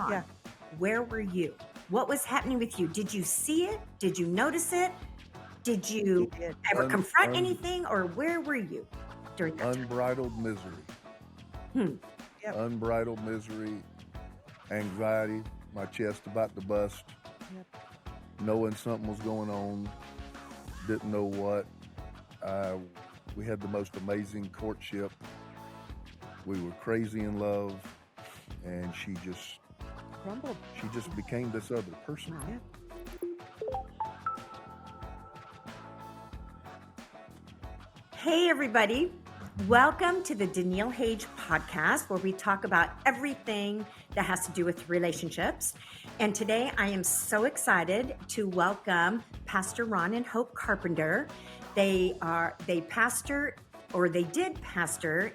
on. Yeah. Where were you? What was happening with you? Did you see it? Did you notice it? Did He you did. ever confront anything, or where were you during that time? Unbridled misery. Yep. Unbridled misery, anxiety, my chest about to bust, Yep. knowing something was going on, didn't know what. We had the most amazing courtship. We were crazy in love, and she just Crumbled. became this other person. Wow. Yep. Hey, everybody. Welcome to the Danielle Hage podcast, where we talk about everything that has to do with relationships. And today I am so excited to welcome Pastor Ron and Hope Carpenter. They did pastor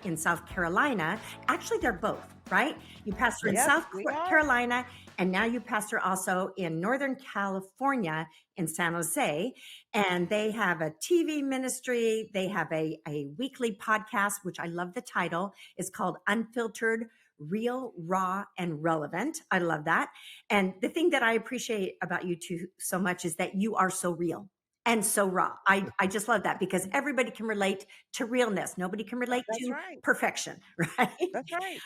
in South Carolina. Actually, they're both, right? You pastor in Yes, South we are. Carolina, and now you pastor also in Northern California in San Jose. And they have a TV ministry. They have a weekly podcast, which I love the title. It's called Unfiltered, Real, Raw, and Relevant. I love that. And the thing that I appreciate about you two so much is that you are so real and so raw. I just love that, because everybody can relate to realness. Nobody can relate That's to right. perfection, right? That's right.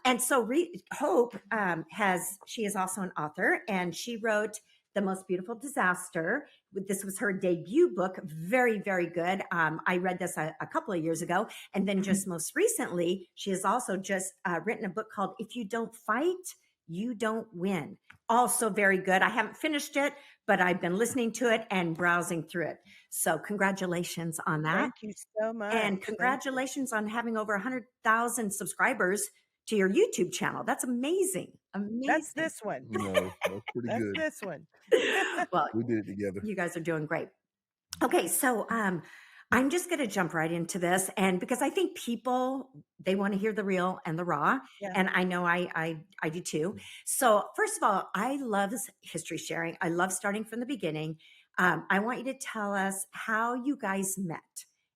And so Hope she is also an author, and she wrote The Most Beautiful Disaster. This was her debut book. Very, very good. I read this a couple of years ago. And then just most recently, she has also just written a book called If You Don't Fight, You Don't Win. Also very good. I haven't finished it, but I've been listening to it and browsing through it. So congratulations on that. Thank you so much. And Thank you. congratulations on having over 100,000 subscribers to your YouTube channel. That's amazing. Amazing. That's this one. No, that's pretty That's good. this one. Well, We did it together. you guys are doing great. Okay, so I'm just going to jump right into this, and because I think people, they want to hear the real and the raw, Yeah. and I know I do too. So first of all, I love history sharing. I love starting from the beginning. I want you to tell us how you guys met.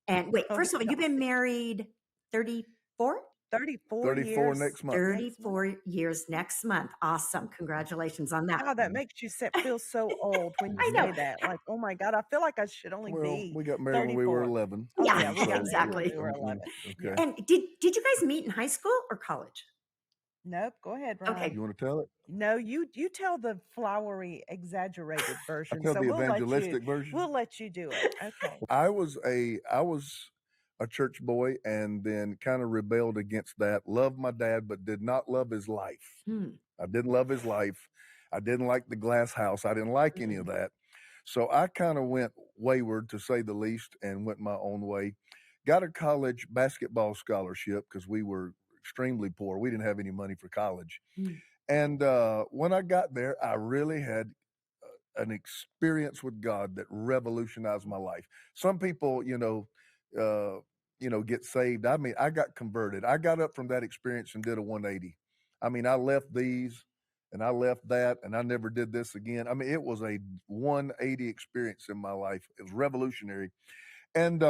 And wait, first of all, you've been married 34? 34 34 years. next month. 34 years next month. Awesome. Congratulations on that. Wow, that makes you feel so old when I you know. say that. Like, oh my God, I feel like I should only Well, be. we got married when we were 34. 11. Oh, Yeah, yeah, we got exactly. married when we were 11. Okay. And did you guys meet in high school or college? Nope. Go ahead, Ron. Okay. You want to tell it? No, you tell the flowery, exaggerated I version. tell So the we'll let evangelistic version. We'll let you do it. Okay. I was a church boy, and then kind of rebelled against that. Loved my dad, but did not love his life. I didn't love his life. I didn't like the glass house. I didn't like any of that. So I kind of went wayward, to say the least, and went my own way. Got a college basketball scholarship because we were extremely poor. We didn't have any money for college. And when I got there, I really had an experience with God that revolutionized my life. Some people, get saved. I mean, I got converted. I got up from that experience and did a 180. I mean, I left these and I left that, and I never did this again. I mean, it was a 180 experience in my life. It was revolutionary. And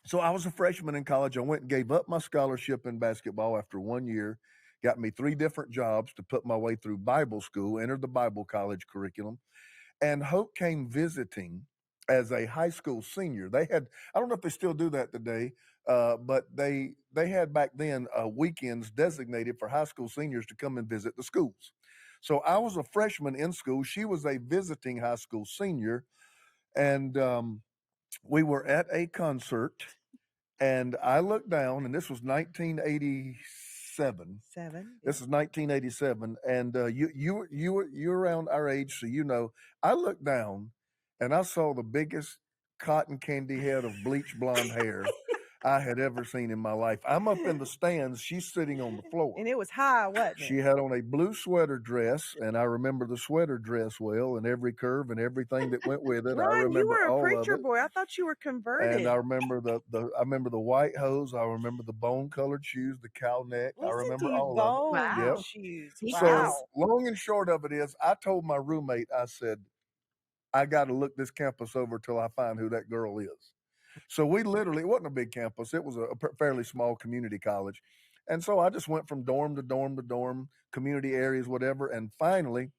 so I was a freshman in college. I went and gave up my scholarship in basketball after 1 year, got me 3 different jobs to put my way through Bible school, entered the Bible college curriculum. And Hope came visiting as a high school senior. They had, I don't know if they still do that today, but they had back then weekends designated for high school seniors to come and visit the schools. So I was a freshman in school. She was a visiting high school senior. And we were at a concert, and I looked down, and this was 1987. This is 1987, and you're around our age, so you know. I looked down, and I saw the biggest cotton candy head of bleach blonde hair I had ever seen in my life. I'm up in the stands. She's sitting on the floor. And it was high, wasn't it? She had on a blue sweater dress, and I remember the sweater dress well, and every curve and everything that went with it. Ron, I remember you were a all preacher of it. boy. I thought you were converted. And I remember the white hose. I remember the bone colored shoes, the cow neck. I Listen remember to you, all bone of it. Yep. shoes. So, Wow. So long and short of it is, I told my roommate, I said, I got to look this campus over till I find who that girl is. So we literally, it wasn't a big campus. It was a fairly small community college. And so I just went from dorm to dorm to dorm, community areas, whatever. And finally,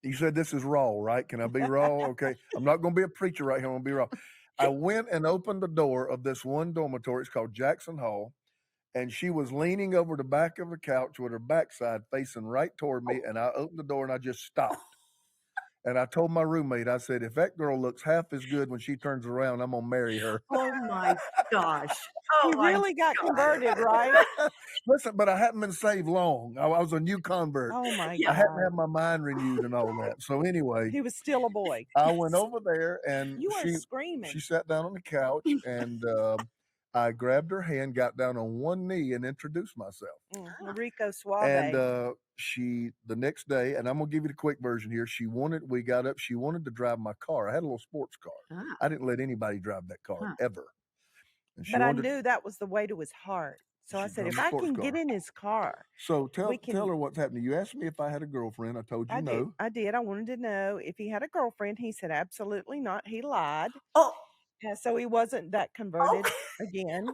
you said this is raw, right? Can I be raw? Okay. I'm not going to be a preacher right here. I'm going to be raw. I went and opened the door of this one dormitory. It's called Jackson Hall. And she was leaning over the back of the couch with her backside facing right toward me. And I opened the door and I just stopped. And I told my roommate, I said, if that girl looks half as good when she turns around, I'm going to marry her. Oh my gosh. He Oh my really got God. converted, right? Listen, but I hadn't been saved long. I was a new convert. Oh my Yeah. I hadn't God. had my mind renewed and all that. So anyway, He was still a boy. I went over there and You are she screaming. sat down on the couch and I grabbed her hand, got down on one knee and introduced myself. Rico Suave. And the next day, and I'm gonna give you the quick version here. We got up, she wanted to drive my car. I had a little sports car. Ah. I didn't let anybody drive that car ever. And But I knew that was the way to his heart. So I She said, drove if a I sports can car. get in his car. So tell can- her what's happening. You asked me if I had a girlfriend. I told you no. I did. I wanted to know if he had a girlfriend. He said, absolutely not. He lied. Oh, Yeah, so he wasn't that converted again.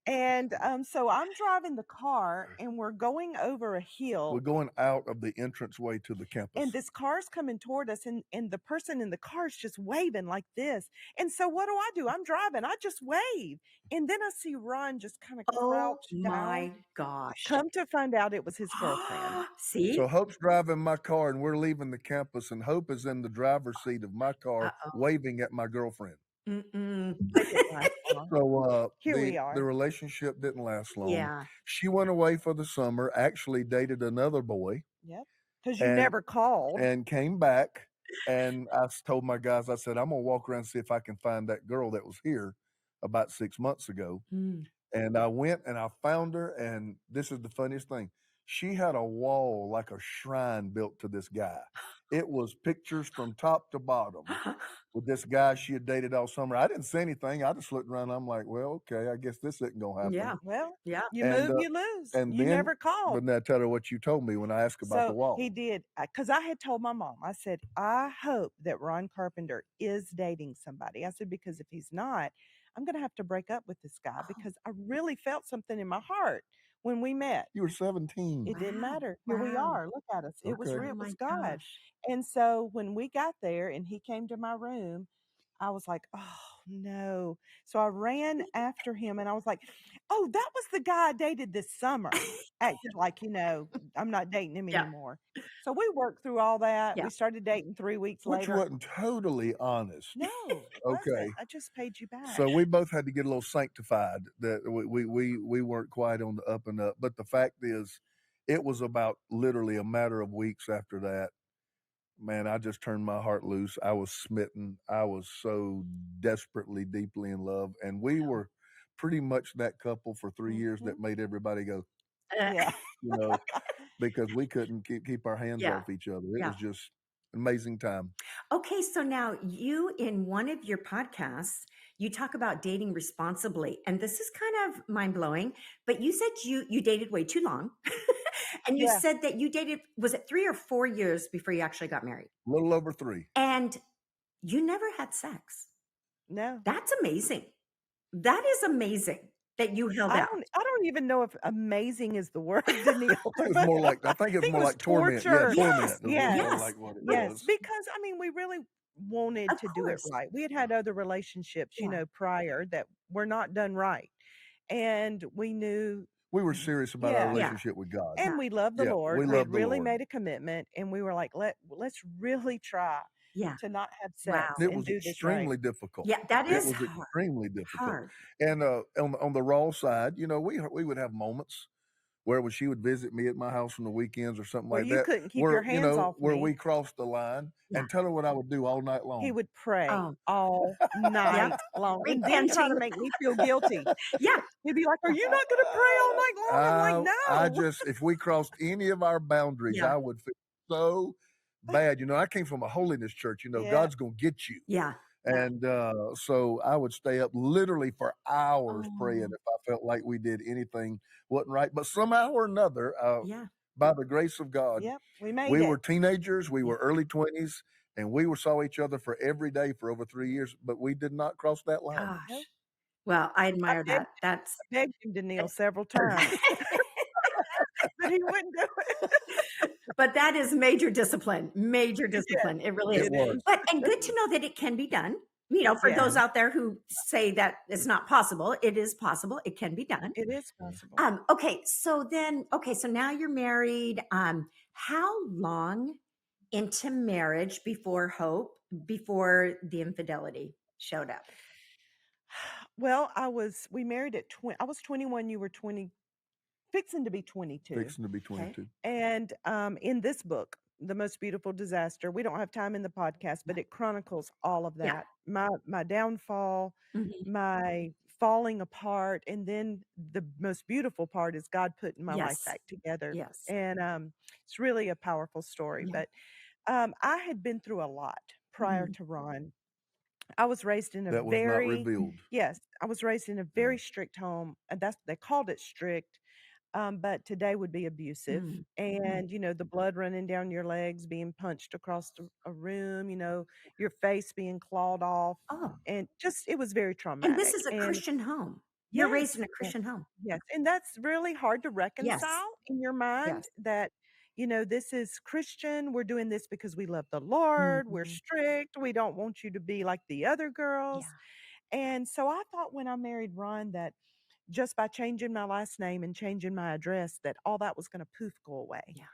And so I'm driving the car and we're going over a hill. We're going out of the entranceway to the campus. And this car's coming toward us, and the person in the car is just waving like this. And so what do? I'm driving. I just wave. And then I see Ron just kind of crouch oh down. my gosh. Come to find out it was his girlfriend. See? So Hope's driving my car and we're leaving the campus and Hope is in the driver's seat of my car waving at my girlfriend. Mm-mm. So Here we are. The relationship didn't last long. Yeah. She went away for the summer, actually dated another boy. Yep. Because you never called. And came back. And I told my guys, I said, I'm going to walk around and see if I can find that girl that was here about 6 months ago. And I went and I found her. And this is the funniest thing. She had a wall like a shrine built to this guy. It was pictures from top to bottom with this guy she had dated all summer. I didn't say anything. I just looked around. I'm like, well, okay, I guess this isn't going to happen. Yeah. Well, yeah. You move, you lose. And you then, never called. But now tell her what you told me when I asked about the wall. He did. Because I had told my mom, I said, I hope that Ron Carpenter is dating somebody. I said, because if he's not, I'm going to have to break up with this guy because I really felt something in my heart when we met. You were 17. It didn't matter. Here we are. Look at us. It was real. It was God. Gosh. And so when we got there and he came to my room, I was like, oh no. So I ran after him and I was like, oh, that was the guy I dated this summer. Acted like, I'm not dating him anymore. So we worked through all that. We started dating 3 weeks later. Which wasn't totally honest. No. Okay. I just paid you back. So we both had to get a little sanctified. That we weren't quite on the up and up. But the fact is, it was about literally a matter of weeks after that. Man, I just turned my heart loose. I was smitten. I was so desperately, deeply in love. And we were pretty much that couple for 3 years that made everybody go, yeah. Because we couldn't keep our hands off each other. It was just amazing time. Okay, so now you, in one of your podcasts, you talk about dating responsibly. And this is kind of mind-blowing, but you said you dated way too long. And you said that you dated, was it 3 or 4 years before you actually got married? A little over 3. And you never had sex. No. That's amazing. That is amazing that you held out. I don't even know if amazing is the word, Danielle. It's more like, I think it's more like torment. Torture. Yeah, torment. Yes. Like what it was. Because we really wanted to do it right. We had other relationships, prior that were not done right. And we knew we were serious about our relationship with God. And we loved the Lord. We had really made a commitment and we were like, let's really try to not have sex. It and was do this extremely right. difficult. Yeah, that is It was extremely difficult. hard. And on the raw side, we would have moments where when she would visit me at my house on the weekends or something like you that, couldn't keep your hands off where me. we crossed the line and tell her what I would do all night long. He would pray all night long and then try to make me feel guilty. Yeah. He'd be like, are you not going to pray all night long? I'm like, no. If we crossed any of our boundaries, I would feel so bad. I came from a holiness church. God's going to get you. Yeah. And so I would stay up literally for hours praying if I felt like we did anything wasn't right. But somehow or another, by the grace of God, we were teenagers, we were early 20s, and we saw each other for every day for over 3 years, but we did not cross that line. Gosh. Well, I I admire begged that. That's begged him to kneel several times, but he wouldn't do it. but that is major Yes, discipline. It really is. It it was. is. But and good to know that it can be done. You know, for Yeah, those out there who say that it's not possible, it is possible. It can be done. it is possible. Okay, so now you're married. How long into marriage before the infidelity showed up? Well, we married at I was 21, you were 20, fixing to be 22. Fixing to be Okay. 22. And in this book, The Most Beautiful Disaster, we don't have time in the podcast, Yeah. but it chronicles all of Yeah. that. My downfall, Mhm. my falling apart, and then the most beautiful part is God putting my life Yes. back together. Yes. And it's really a powerful story. Yeah. But I had been through a lot prior Mhm. to Ron. I was raised in a That was not very revealed. yes, I was raised in a Yeah. very strict home, and that's they called it strict, but today would be abusive. Mm. And, the blood running down your legs, being punched across a room, your face being clawed off, Oh, and just it was very and this traumatic. is a And Christian home. You're raised in yes, a yes, Christian home. yes, and that's really hard to Yes. reconcile in your mind Yes. that, this is Christian, we're doing this because we love the Lord, we're Mhm. strict, we don't want you to be like the other girls. Yeah. And so I thought when I married Ron that just by changing my last name and changing my address that all that was gonna poof go away. Yeah.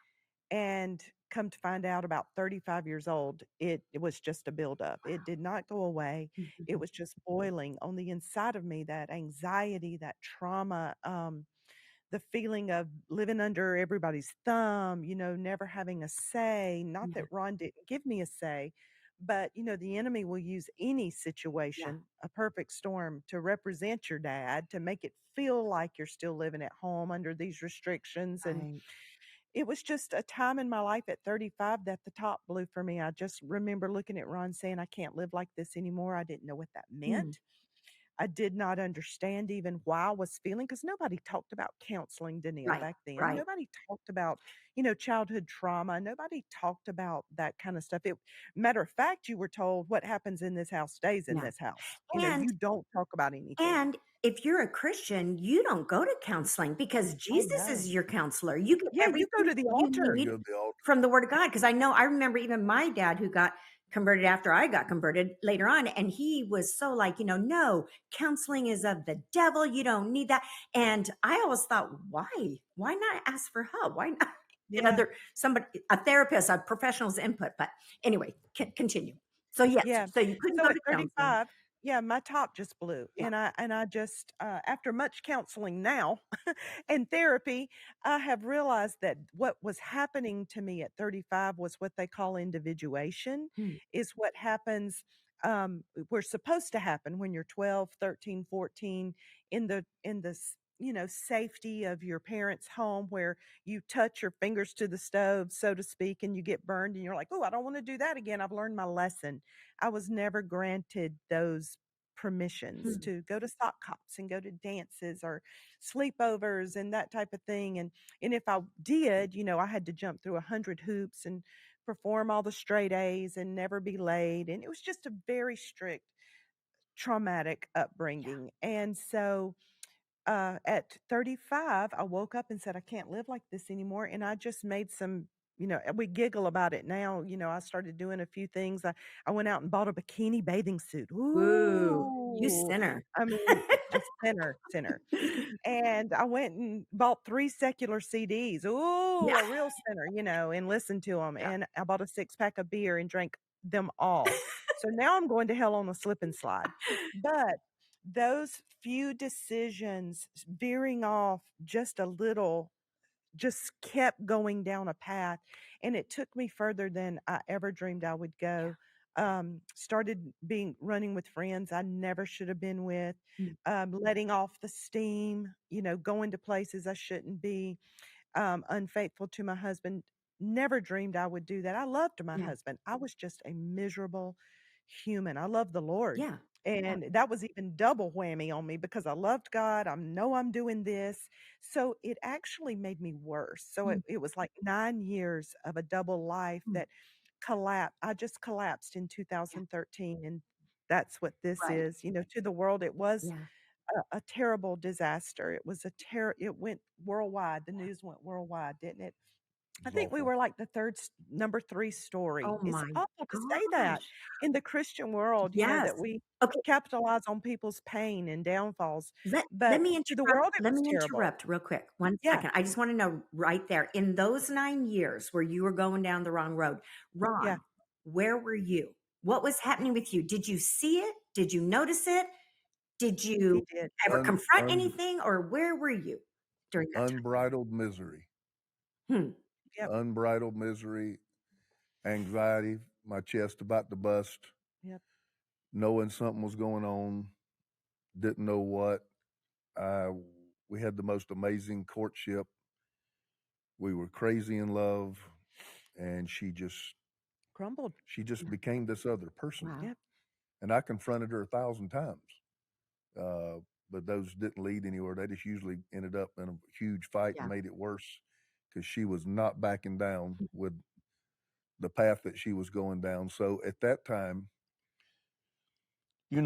And come to find out about 35 years old, it was just a buildup. It did not go away. It Mhm. was just boiling on the inside of me, that anxiety, that trauma, the feeling of living under everybody's thumb, never having a say. Not Yeah. that Ron didn't give me a say, but the enemy will use any Yeah. situation, a perfect storm, to represent your dad, to make it feel like you're still living at home under these restrictions. And Right. it was just a time in my life at 35 that the top blew for me. I just remember looking at Ron saying, I can't live like this anymore. I didn't know what that Mm. meant. I did not understand even why I was feeling because nobody talked about counseling, Danielle, Right. back then. Right. Nobody talked about, childhood trauma. Nobody talked about that kind of stuff. Matter of fact, you were told what happens in this house stays in Yeah. this house. And You don't talk about anything. And if you're a Christian, you don't go to counseling because Oh Jesus no. is your counselor. You get Yeah, you go everything to the you altar. You need go to the altar. from the word of God. Because I remember even my dad who got converted after I got converted later on. And he was so like, no, counseling is of the devil. You don't need that. And I always thought, why? Why not ask for help? Why not get Yeah. a therapist, a professional's input? But anyway, continue. So yes, Yeah. so you couldn't So go at to counseling. 35, yeah, my top just blew. Yeah. And I just after much counseling now and therapy, I have realized that what was happening to me at 35 was what they call individuation, Hmm. is what happens we're supposed to happen when you're 12, 13, 14 in the safety of your parents' home where you touch your fingers to the stove, so to speak, and you get burned and you're like, "Oh, I don't want to do that again. I've learned my lesson." I was never granted those permissions Hmm. to go to sock hops and go to dances or sleepovers and that type of thing. And if I did, I had to jump through 100 hoops and perform all the straight A's and never be late. And it was just a very strict, traumatic Yeah. upbringing. And so at 35, I woke up and said, I can't live like this anymore. And I just made some, we giggle about it now. I started doing a few things. I went out and bought a bikini bathing suit. Ooh, you Ooh. sinner. I mean, a sinner. And I went and bought 3 secular CDs. Ooh, Yeah, a real sinner, and listened to them. yeah, And I bought a 6-pack of beer and drank them all. So now I'm going to hell on a slip and slide. But those few decisions veering off just a little just kept going down a path, and it took me further than I ever dreamed I would yeah. go. Started being running with friends I never should have been with, Mm, letting off the steam, going to places I shouldn't be, unfaithful to my husband. Never dreamed I would do that. I loved my yeah, husband. I was just a miserable human. I love the Lord. yeah, yeah, And that was even double whammy on me because I loved God. I know I'm doing this. So it actually made me worse. So mm, it was like 9 years of a double life mm, that collapsed. I just collapsed in yeah, 2013. And that's what this right, is. To the world, it was yeah, a terrible disaster. It was a it went worldwide. The news went worldwide, didn't it? I It's think we awful. were like the number 3 story. Oh It's my awful to say that gosh. in the Christian world, Yes. that we Okay, capitalize on people's pain and downfalls, let but me to the interrupt world, it let was me terrible. interrupt real quick. 1 Yeah, second. I just wanna know right there, in those 9 years where you were going down the wrong road, yeah, Ron, where were you? What was happening with you? Did you see it? Did you notice it? Did he you did. ever Un, confront un, anything, or where were you during that unbridled misery, time? Hmm, Yep, unbridled misery, anxiety, my chest about to bust, yep, knowing something was going on, didn't know what. Uh, we had the most amazing courtship. We were crazy in love, and crumbled. she just yeah, became this other person. wow, Yep, And I confronted her 1,000 times, uh, but those didn't lead anywhere. They just usually ended up in a huge fight and yeah, made it worse because she was not backing down mm, with the path that she was going down. So at that time, you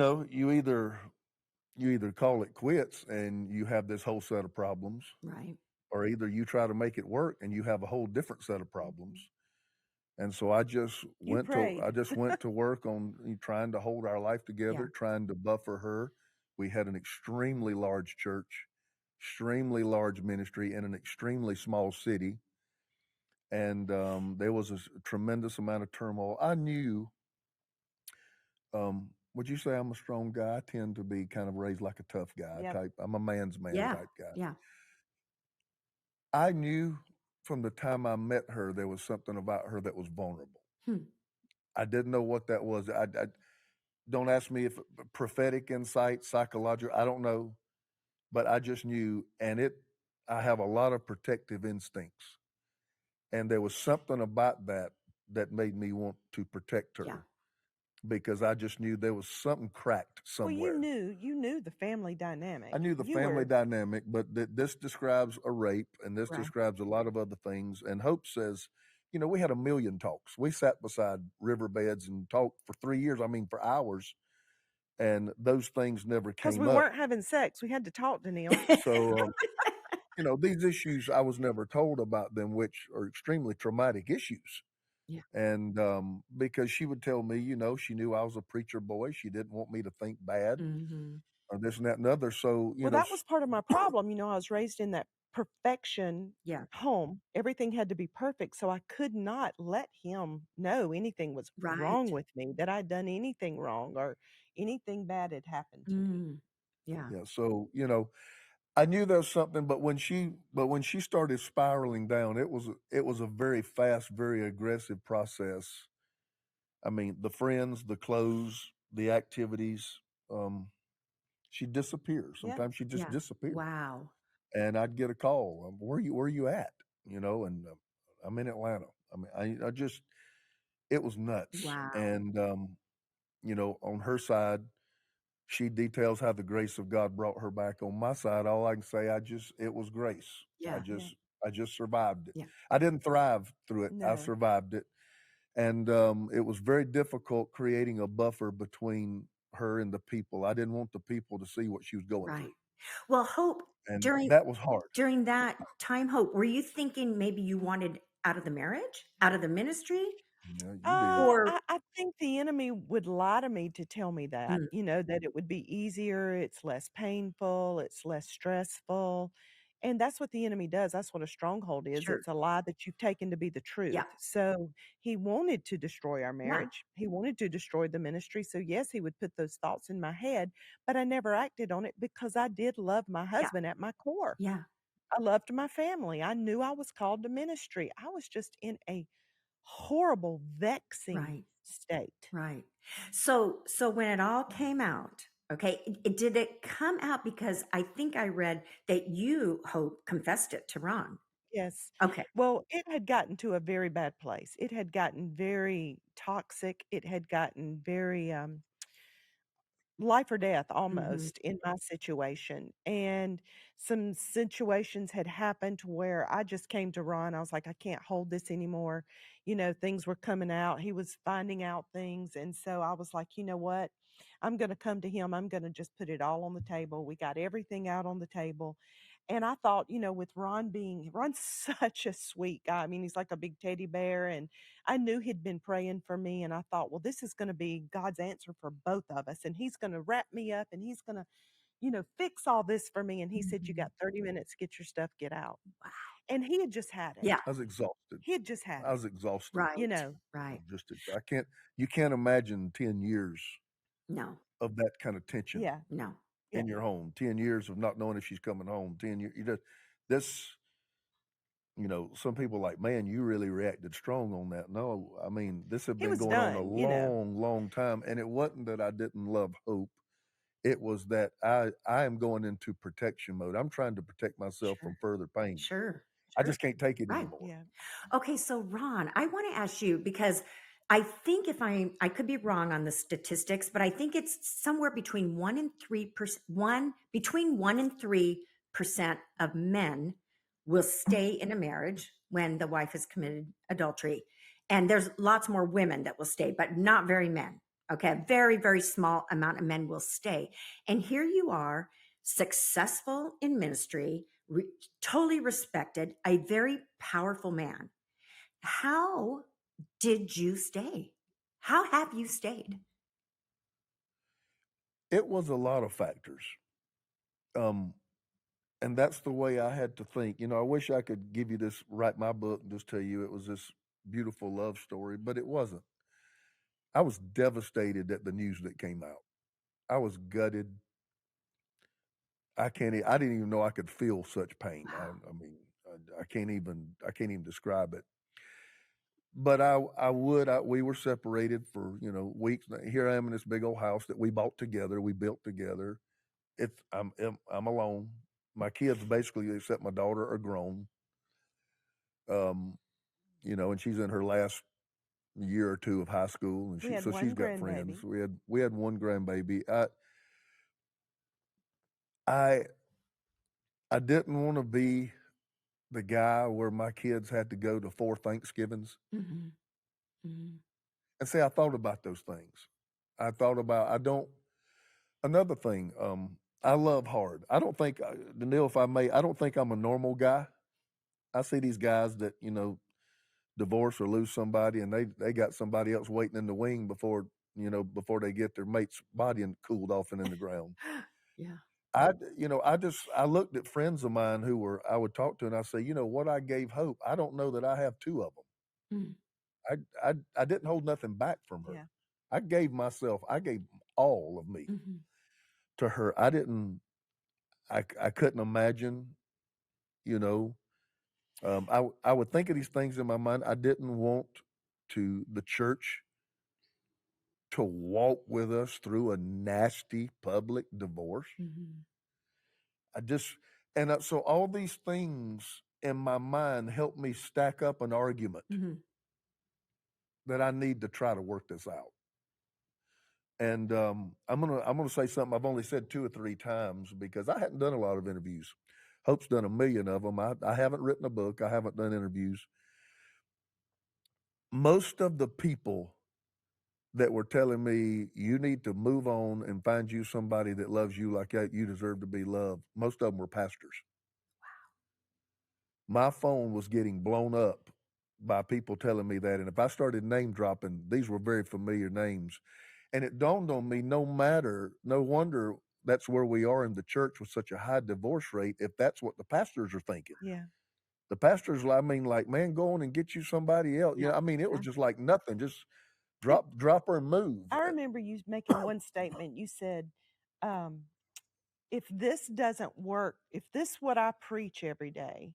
either call it quits and you have this whole set of problems, right. or either you try to make it work and you have a whole different set of problems. And so you I prayed. just went to work on trying to hold our life Yeah, together, trying to buffer her. We had an extremely large church, extremely large ministry in an extremely small city, and there was a tremendous amount of turmoil. I knew. Would you say I'm a strong guy? I tend to be kind of raised like a tough guy Yep, type. I'm a man's man yeah, type guy. yeah, I knew from the time I met her there was something about her that was vulnerable. hmm, I didn't know what that was. I don't ask me if prophetic insight, psychological. I don't know, but I just knew, and it. I have a lot of protective instincts, and there was something about that that made me want to protect yeah, her because I just knew there was something cracked well, somewhere. you knew the family I dynamic. knew the You family were dynamic, but this describes a rape, and this right. describes a lot of other things. And Hope says, we had a million talks. We sat beside riverbeds and talked for 3 years. I mean, for hours, and those things never because we came up. weren't having sex. We had to talk, Danielle. So, these issues I was never told about them, which are extremely traumatic issues. Yeah, And because she would tell me, she knew I was a preacher boy. She didn't want me to think bad mhm, or this and that and other. So, Well, that was part of my problem. I was raised in that perfection yeah, home. Everything had to be perfect, so I could not let him know anything was right. wrong with me, that I'd done anything wrong or anything bad had happened to me. Mm, yeah, yeah, so I knew there was something, but when she started spiraling down, it was a very fast, very aggressive process. I mean, the friends, the clothes, the activities. Um, she'd disappear. Yeah. Sometimes she'd just yeah, disappear, wow, and I'd get a call. Where you at? And I'm in Atlanta. I mean, I just it was nuts. wow, And on her side, she details how the grace of God brought her back. On my side, all I can say, it was grace. I yeah, Yeah. just, I just survived it. yeah, I didn't thrive through it. I No. survived it, and it was very difficult creating a buffer between her and the people. I didn't want the people to see what she was going right. through, Well, Hope, and during that was hard. during that time, Hope, were you thinking maybe you wanted out of the marriage, out of the ministry, Yeah, you did. or I think the enemy would lie to me to tell me that, mm, that it would be easier, it's less painful, it's less stressful. And that's what the enemy does. That's what a stronghold is. sure, It's a lie that you've taken to be the truth. yeah, So he wanted to destroy our yeah, marriage. He wanted to destroy the ministry. So, yes, he would put those thoughts in my head, but I never acted on it because I did love my yeah, husband at my core. yeah, I loved my family. I knew I was called to ministry. I was just in a horrible, vexing right. state. Right. So when it all came out, okay, did it come out because I think I read that you, Hope, confessed it to Ron? Yes. Okay. Well, it had gotten to a very bad place. It had gotten very toxic. It had gotten very life or death Mhm. almost in my situation. And some situations had happened to where I just came to Ron. I was like, I can't hold this anymore. Things were coming out. He was finding out things. And so I was like, you know what? I'm going to come to him. I'm going to just put it all on the table. We got everything out on the table. And I thought, with Ron's such a sweet guy. I mean, he's like a big teddy bear. And I knew he'd been praying for me, and I thought, well, this is going to be God's answer for both of us. And he's going to wrap me up and he's going to, fix all this for me. And he said, you Mhm. got 30 minutes, get your stuff, get out. Wow. And he had just had it. Yeah. I was exhausted. He had just had I it, was exhausted. Right. you know. Right. I can't. You can't imagine 10 years No. of that kind of tension Yeah. No. Yeah. in your home. 10 years of not knowing if she's coming home. 10 years. You just this. Some people like, man, you really reacted strong on that. No, I mean, this had He been was going on a done. long, long time, and it wasn't that I didn't love Hope. It was that I am going into protection mode. I'm trying to protect myself Sure. from further pain. Sure. I Sure. just can't take it Right. anymore. Yeah. Okay, so Ron, I want to ask you because I think if I could be wrong on the statistics, but I think it's somewhere between 1% of men will stay in a marriage when the wife has committed adultery. And there's lots more women that will stay, but not very men. Okay, a very, very small amount of men will stay. And here you are, successful in ministry, totally respected, a very powerful man. How did you stay? How have you stayed? It was a lot of factors. Um, and that's the way I had to think. I wish I could give you this, write my book, and just tell you it was this beautiful love story, but it wasn't. I was devastated at the news that came out. I was gutted. I didn't even know I could feel such pain. Wow. I mean, I can't even describe it. But we were separated for, weeks. Here I am in this big old house that we bought together, we built together. I'm alone. My kids, basically, except my daughter, are grown. Um, and she's in her last year or two of high school, and We had she's one got friends. grandbaby. We had one grandbaby. I I didn't want to be the guy where my kids had to go to 4 Thanksgivings. Mhm, mhm. And see, I thought about those things. I don't, another thing, I love hard. I don't think, Danielle, if I may, I don't think I'm a normal guy. I see these guys that, divorce or lose somebody and they got somebody else waiting in the wing before they get their mate's body and cooled off and in the ground. Yeah. I looked at friends of mine I would talk to and I say, what I gave Hope, I don't know that I have two of them. Mm, I didn't hold nothing back from her. Yeah. I gave all of me mhm, to her. I couldn't imagine, you know. I would think of these things in my mind. I didn't want the church to walk with us through a nasty public divorce. mhm, I just, and so all these things in my mind help me stack up an argument mhm. that I need to try to work this out. And I'm gonna say something I've only said 2 or 3 times because I hadn't done a lot of interviews. Hope's done a million of them. I haven't written a book. I haven't done interviews. Most of the people that were telling me you need to move on and find you somebody that loves you like that, you deserve to be loved. Most of them were pastors. My phone was getting blown up by people telling me that, and if I started name dropping, these were very familiar names. And it dawned on me, no wonder that's where we are in the church with such a high divorce rate if that's what the pastors are thinking. Yeah. The pastors, I mean, like, man, go on and get you somebody else. Yeah. I mean, it was Yeah. just like nothing. Just And drop her and move. I remember you making one statement. You said, um, if this doesn't work, if this what I preach every day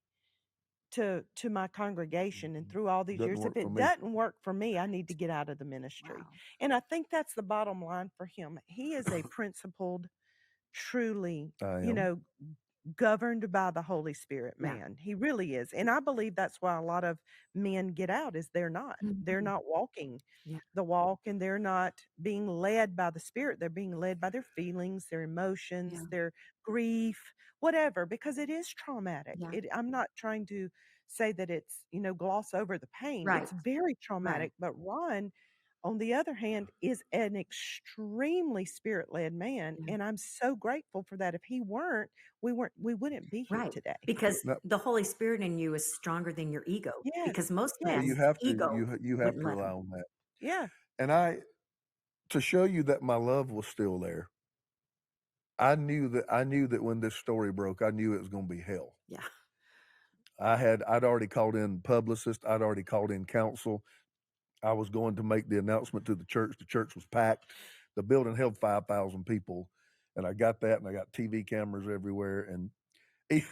to my congregation and through all these Doesn't years, if work for it me. doesn't work for me, I need to get out of the ministry. Wow. And I think that's the bottom line for him. He is a principled, truly, I you am. know, governed by the Holy Spirit Yeah. man. He really is. And I believe that's why a lot of men get out is they're not. They're Mhm. not walking Yeah. the walk and they're not being led by the Spirit. They're being led by their feelings, their emotions, Yeah. their grief, whatever, because it is traumatic. Yeah. I'm not trying to say that it's, gloss over the pain. Right. It's very Right. traumatic, but Ron, on the other hand, is an extremely spirit-led man, Yeah. and I'm so grateful for that. If he weren't, we wouldn't be here Right. today. Because Now, the Holy Spirit in you is stronger than your ego. Yes. Because most yeah, Yes. you men's have to ego you have wouldn't to let rely them. on that. Yeah. And to show you that my love was still there, I knew that when this story broke, I knew it was going to be hell. Yeah. I'd already called in publicist, I'd already called in counsel. I was going to make the announcement to the church. The church was packed. The building held 5,000 people, and I got that, and I got TV cameras everywhere. And e-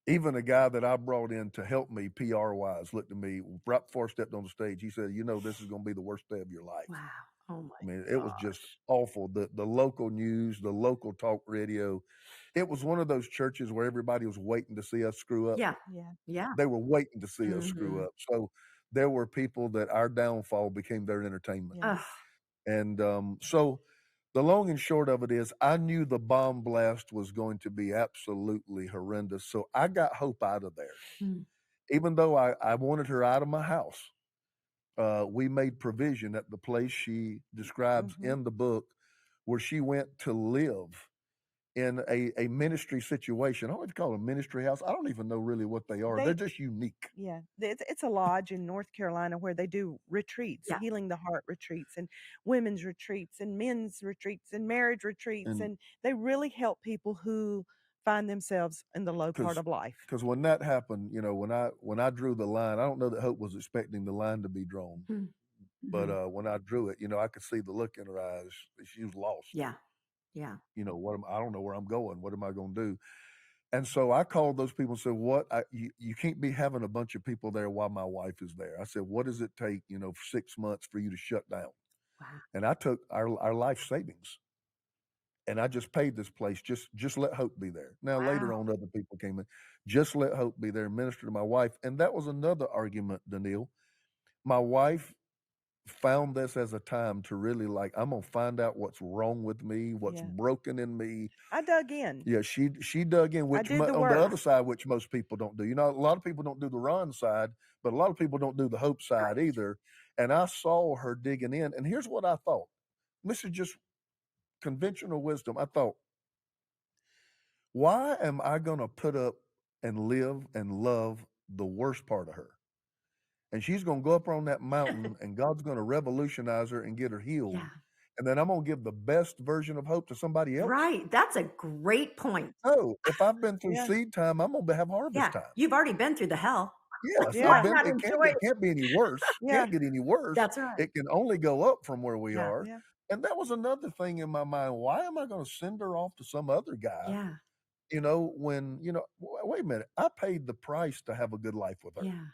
even a guy that I brought in to help me PR wise looked at me right before I stepped on the stage. He said, "This is going to be the worst day of your life." Wow. Oh I my mean, it was just Gosh. awful. The local news, the local talk radio. It was one of those churches where everybody was waiting to see us screw up. Yeah. Yeah. Yeah. They were waiting to see us screw Mhm. up. So there were people that our downfall became their entertainment. Yeah. Ugh. And so the long and short of it is, I knew the bomb blast was going to be absolutely horrendous. So I got Hope out of there. Mm. Even though I wanted her out of my house, we made provision at the place she describes Mhm. in the book where she went to live in a ministry situation. I don't even call it a ministry house. I don't even know really what they are. They're They just unique. Yeah, it's a lodge in North Carolina where they do retreats, Yeah. healing the heart retreats, and women's retreats, and men's retreats, and marriage retreats, And and they really help people who find themselves in the low part because of life. because when that happened, when I drew the line, I don't know that Hope was expecting the line to be drawn, Mm. but Mhm. when I drew it, I could see the look in her eyes. She was lost. Yeah. Yeah. I don't know where I'm going. What am I going to do? And so I called those people and said, "What? You can't be having a bunch of people there while my wife is there." I said, "What does it take, for 6 months for you to shut down?" Wow. And I took our life savings and I just paid this place. Just let Hope be there. Now later Wow. on, other people came in. Just let Hope be there and minister to my wife. And that was another argument, Danielle. My wife found this as a time to really I'm gonna find out what's wrong with me, what's Yeah. broken in me. I dug in. Yeah, she dug in, I which did the on the work. other side, which most people don't do. A lot of people don't do the Ron side, but a lot of people don't do the Hope side Right. either. And I saw her digging in, and here's what I thought. This is just conventional wisdom. I thought, why am I gonna put up and live and love the worst part of her? And she's gonna go up on that mountain, and God's gonna revolutionize her and get her healed. Yeah. And then I'm gonna give the best version of Hope to somebody else. Right. That's a great point. No, if I've been through Yeah. seed time, I'm gonna have harvest Yeah. time. You've already been through the hell. Yes, Why I've Yeah. been. not enjoy It it? can't be any worse. Yeah. Can't get any worse. That's right. It can only go up from where we Yeah. are. Yeah. And that was another thing in my mind. Why am I going to send her off to some other guy? Yeah. When wait a minute, I paid the price to have a good life with her. Yeah.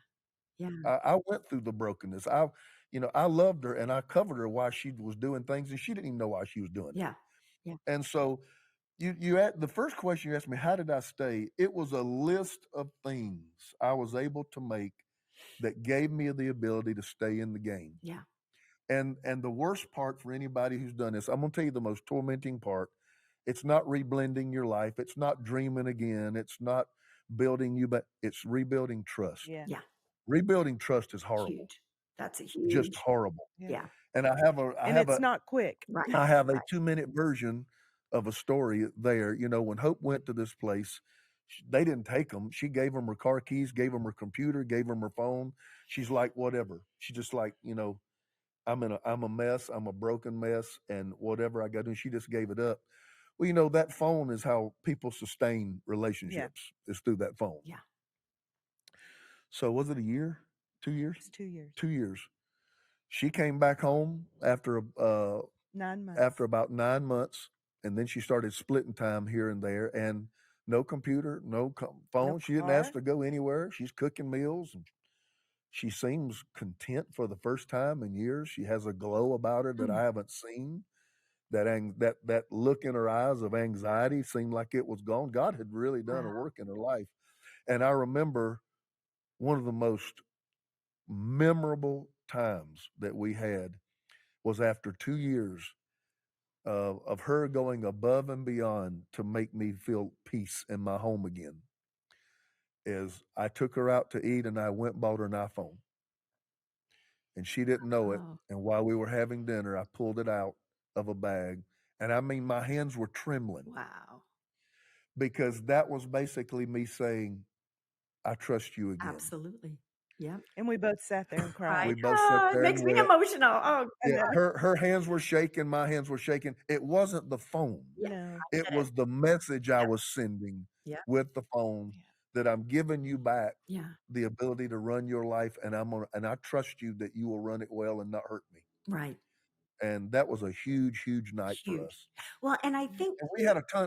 Yeah. I went through the brokenness. I loved her and I covered her while she was doing things and she didn't even know why she was doing it. Yeah. Yeah. And so you at the first question you asked me, how did I stay? It was a list of things I was able to make that gave me the ability to stay in the game. Yeah. And the worst part for anybody who's done this, I'm gonna tell you the most tormenting part. It's not reblending your life. It's not dreaming again. It's not building you, but it's rebuilding trust. Yeah. Yeah. Rebuilding trust is horrible, Huge. That's a just huge. horrible. Yeah. Yeah. And I And it's not quick. Right. I have a Right. 2-minute version of a story there. When Hope went to this place, they didn't take them. She gave them her car keys, gave them her computer, gave them her phone. She's like, whatever. She just like, I'm a mess. I'm a broken mess, and whatever I got to do. She just gave it up. Well, that phone is how people sustain relationships is through that phone. Yeah. So was it a year, 2 years, It's 2 years. 2 years? She came back home after 9 months. after about 9 months, and then she started splitting time here and there, and no computer, no phone. She didn't ask car. to go anywhere. She's cooking meals. And she seems content for the first time in years. She has a glow about her that I haven't seen. that look in her eyes of anxiety seemed like it was gone. God had really done a Wow. work in her life. And I remember one of the most memorable times that we had was after 2 years of her going above and beyond to make me feel peace in my home again. Is I took her out to eat and I went and bought her an iPhone. And she didn't know it. Oh, And while we were having dinner, I pulled it out of a bag. And I mean, my hands were trembling wow. because that was basically me saying, I trust you again. Absolutely. Yep. And we both sat there and I cried. We both sat know. It there makes and me wept. emotional. Oh, I Yeah, know. her hands were shaking, my hands were shaking. It wasn't the phone. yeah. No. I It get it. was the message I Yeah. was sending Yeah. with the phone Yeah. that I'm giving you back Yeah. the ability to run your life, and I trust you that you will run it well and not hurt me. Right. And that was a huge, huge night for Huge. us. Well, and I think And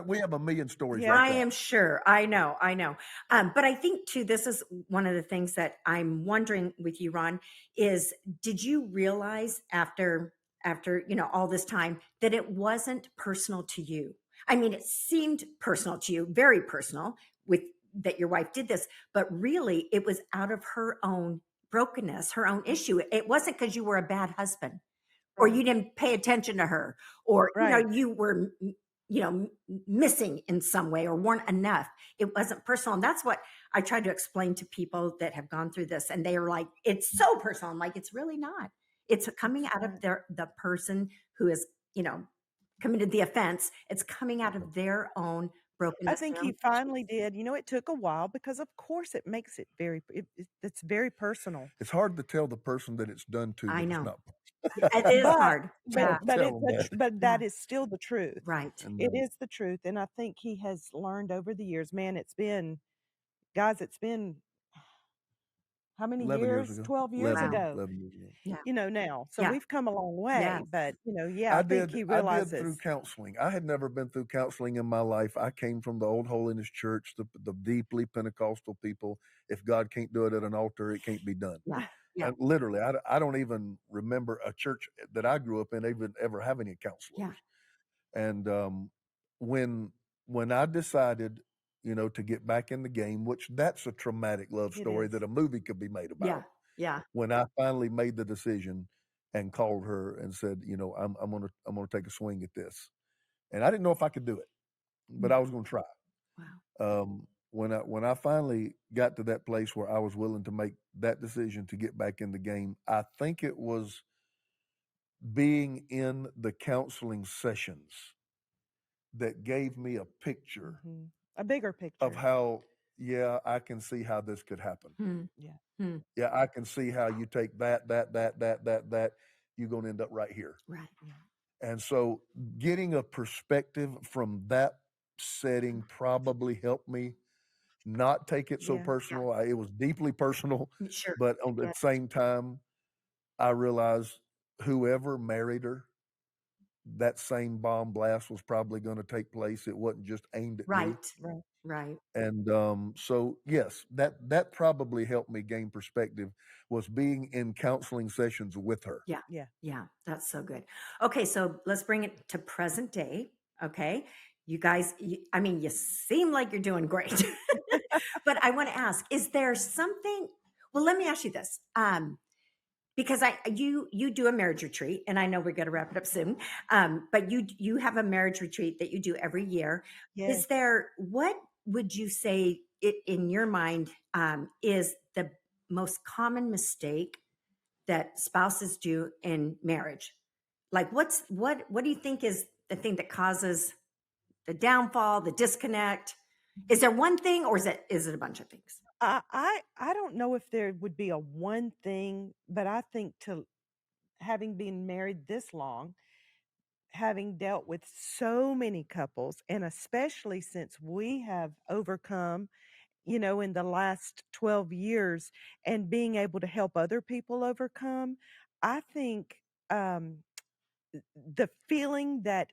we have a million stories Yeah. like I that. am sure. I know. I know. But I think too, this is one of the things that I'm wondering with you, Ron, is did you realize after, all this time that it wasn't personal to you? I mean, it seemed personal to you, very personal with that your wife did this, but really it was out of her own brokenness, her own issue. It wasn't because you were a bad husband or you Right. didn't pay attention to her or Right. you were missing in some way or weren't enough. It wasn't personal, and that's what I tried to explain to people that have gone through this, and they are like, it's so personal. I'm like, it's really not. It's coming It's out of not. the person who has committed the offense. It's coming out of their own I brokenness, think their he own finally issues. did. It took a while because, of course, it makes it it's very personal. It's hard to tell the person that it's done to I that it's know. not. It is But hard. It's but Yeah. hard to but tell it's them that. but Yeah. that is still the truth. Right. And It is the truth, and I think he has learned over the years. Man, it's been how many 11 years years? ago, 12 years 11, Wow. ago. 11 years ago. Yeah. Now. So Yeah. we've come a long way, Yes. but yeah, I think he I did through realizes. counseling. I had never been through counseling in my life. I came from the old holiness church, the deeply Pentecostal people. If God can't do it at an altar, it can't be done. Yeah. Yeah. And literally, I don't even remember a church that I grew up in even ever having any counselors. Yeah. And when when I decided, to get back in the game, which that's a traumatic love It story is. that a movie could be made Yeah. about. Yeah. When I finally made the decision and called her and said, I'm gonna take a swing at this, and I didn't know if I could do it, but I was gonna try. Wow. When I finally got to that place where I was willing to make that decision to get back in the game, I think it was being in the counseling sessions that gave me a picture Mhm. A bigger of picture. how, yeah, I can see how this could happen. Hmm. Yeah. Hmm. Yeah, I can see how you take that, you're gonna end up right here. Right. Yeah. And so getting a perspective from that setting probably helped me not take it so Yeah. personal. It was deeply personal, Sure. but I at the get same time, I realized whoever married her, that same bomb blast was probably going to take place. It wasn't just aimed at me. right. Right. Right. And so yes, that probably helped me gain perspective was being in counseling sessions with her. Yeah. Yeah. Yeah. That's so good. Okay. So let's bring it to present day. Okay. You guys, I mean, you seem like you're doing great. But I want to ask, is there something? Well, let me ask you this. Because you do a marriage retreat, and I know we're going to wrap it up soon. But you have a marriage retreat that you do every year. Yes. Is there what would you say it in your mind is the most common mistake that spouses do in marriage? Like what do you think is the thing that causes the downfall, the disconnect? Is there one thing or is it a bunch of things? I don't know if there would be a one thing, but I think to having been married this long, having dealt with so many couples, and especially since we have overcome, in the last 12 years and being able to help other people overcome, I think um, the feeling that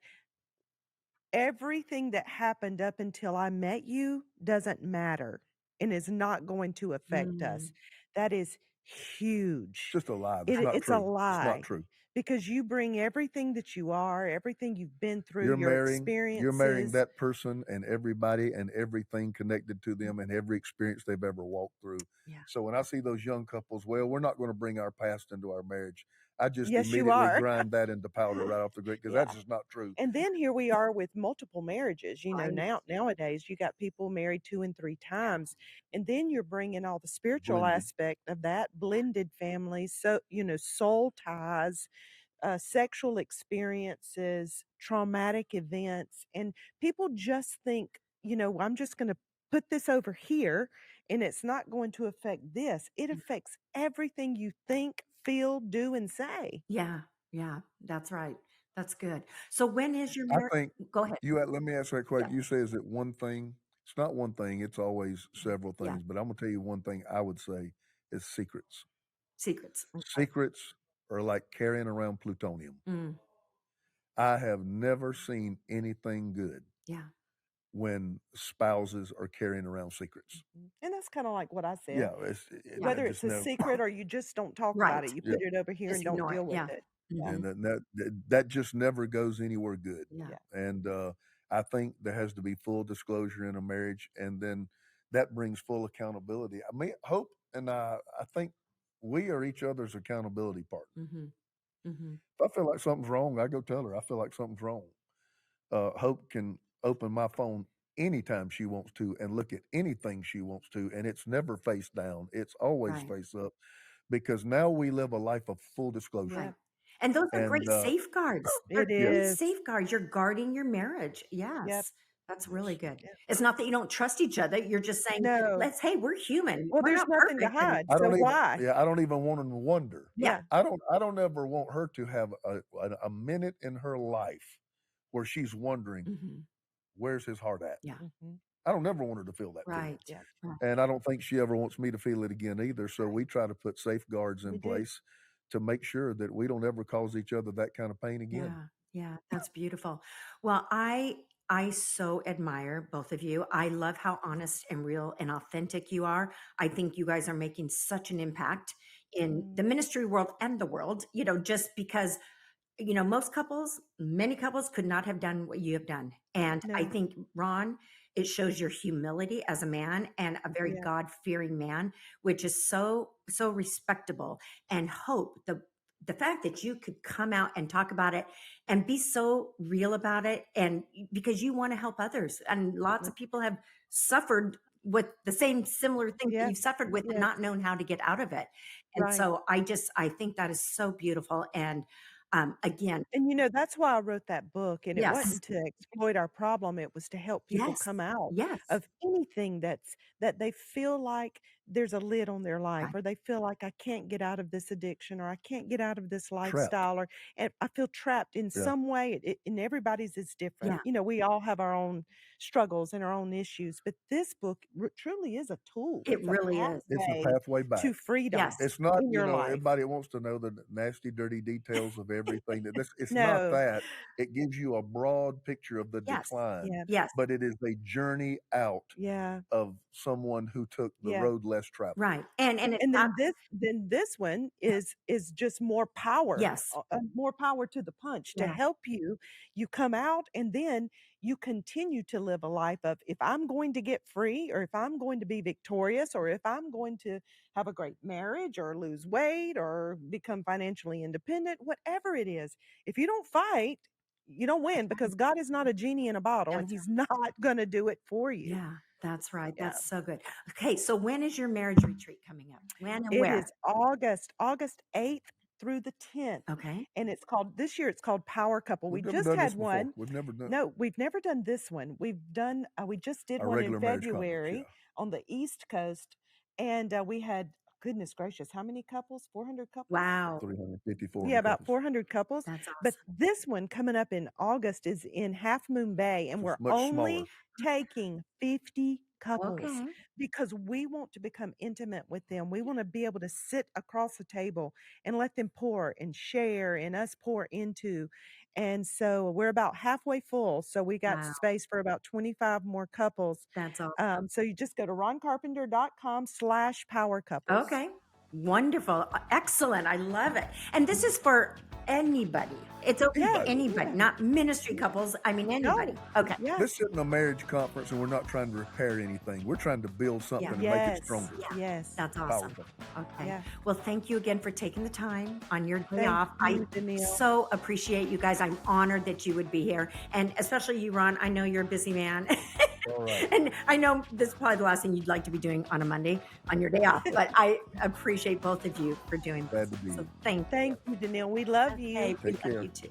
everything that happened up until I met you doesn't matter and is not going to affect us. Mm, That is huge. Just a lie. That's not It's a true. It's not lie true. because you bring everything that you are, everything you've been through, your You're marrying experiences. that person and everybody and everything connected to them and every experience they've ever walked through. Yeah. So when I see those young couples, well, we're not going to bring our past into our marriage. I just Yes, you immediately are. grind that into powder right off the grate because Yeah. that's just not true. And then here we are with multiple marriages. You know, Right. nowadays you got people married 2 and 3 Yeah. times, and then you're bringing all the spiritual Blended. aspect of that, blended families, so soul ties, sexual experiences, traumatic events, and people just think, I'm just going to put this over here, and it's not going to affect this. It affects everything you think, feel, do, and say. Yeah. Yeah. That's right. That's good. So when is your I marriage? think Go ahead. let me ask that Yeah. question. You say, is it one thing? It's not one thing. It's always several Yeah. things. But I'm going to tell you one thing I would say is secrets. Secrets. Okay. Secrets are like carrying around plutonium. Mm. I have never seen anything good Yeah. when spouses are carrying around secrets. And that's kind of like what I said. Yeah, Yeah. Whether I it's just a never. secret or you just don't talk about it, Right. you Yeah, put it over here Just and don't ignore it. deal with Yeah. it. Mhm. and that just never goes anywhere good. Yeah. Yeah. And I think there has to be full disclosure in a marriage, and then that brings full accountability. I mean, Hope and I think we are each other's accountability partner. Mm-hmm. Mm-hmm. If I feel like something's wrong, I go tell her I feel like something's wrong. Hope can open my phone anytime she wants to and look at anything she wants to, and it's never face down. It's always Right. face up because now we live a life of full disclosure. Right. Yep. And those are And great safeguards. They're It yeah, great is. safeguards. You're guarding your marriage. Yep. Yes. That's really yes. good. Yep. It's not that you don't trust each other. You're just saying, No. hey, we're human. Well, We're there's not nothing to perfect. And hide. So why? I don't even want them to wonder. yeah. Yeah. I don't ever want her to have a minute in her life where she's wondering, Mm-hmm. where's his heart at? Yeah. Hmm. I don't ever want her to feel that feeling. Right. Yeah. Right. And I don't think she ever wants me to feel it again either. So we try to put safeguards We in do. place to make sure that we don't ever cause each other that kind of pain again. Yeah. Yeah. That's beautiful. Well, I so admire both of you. I love how honest and real and authentic you are. I think you guys are making such an impact in the ministry world and the world, just because many couples could not have done what you have done. And I No. think, Ron, it shows your humility as a man and a very Yeah. God-fearing man, which is so, so respectable. And Hope, the fact that you could come out and talk about it and be so real about it, and because you want to help others. And lots Yep. of people have suffered with the same similar things that Yes. you've suffered with and Yes. not known how to get out of it. And Right. so I think that is so beautiful. And again, And that's why I wrote that book, and it yes, wasn't to exploit our problem, it was to help people yes, come out yes, of anything that they feel like there's a lid on their life, right, or they feel like I can't get out of this addiction, or I can't get out of this Trapped. lifestyle, and I feel trapped in Yeah. some way, and everybody's is different. yeah, We all have our own struggles and our own issues, but this book truly is a tool. it It's a really is. It's a pathway pathway back. to freedom Yes, It's not, in your life. everybody wants to know the nasty, dirty details of everything. It's not No. that. It gives you a broad picture of the yes, decline, Yeah. yes, but it is a journey out Yeah. of someone who took the Yeah. road less traveled. right. And it's And not, then this one is just more power, yes, more power to the punch to yeah, help you. You come out, and then you continue to live a life of, if I'm going to get free, or if I'm going to be victorious, or if I'm going to have a great marriage, or lose weight, or become financially independent, whatever it is. If you don't fight, you don't win, because God is not a genie in a bottle, and that's he's not going to do it for you. yeah, that's right. Yeah. That's so good. Okay, so when is your marriage retreat coming up? When and It where? is August 8th through the 10th, Okay, and this year it's called Power Couple. We We've never just done this had before. one. We've never done No, we've never done this one. We just did our one in regular marriage conference. Yeah. February on the East Coast, and we had, goodness gracious, how many couples? 400 couples? wow, 350, 400 Yeah, about couples. 400 couples. that's But awesome. this one coming up in August is in Half Moon Bay, and So we're it's much smaller. only taking 50 couples Okay, because we want to become intimate with them. We want to be able to sit across the table and let them pour and share, and us pour into. And so we're about halfway full. So we got wow, space for about 25 more couples. that's awesome. So you just go to roncarpenter.com/power couples. Okay, Wonderful. Excellent. I love it. And this is for anybody. It's open Yes, to anybody, yeah. not ministry couples. I mean, anybody. Okay. Yeah. This isn't a marriage conference, and we're not trying to repair anything. We're trying to build something and make it Yes. stronger. Yeah. Yes. That's awesome. Powerful. Okay. Yeah. Well, thank you again for taking the time on your day Thank off. you, I Danielle. so appreciate you guys. I'm honored that you would be here. And especially you, Ron. I know you're a busy man. All right. And I know this is probably the last thing you'd like to be doing on a Monday on your day off, but I appreciate both of you for doing Glad this. to be So here. thank you. Thank you, Danielle. We love Okay, you. we Take love care. you too.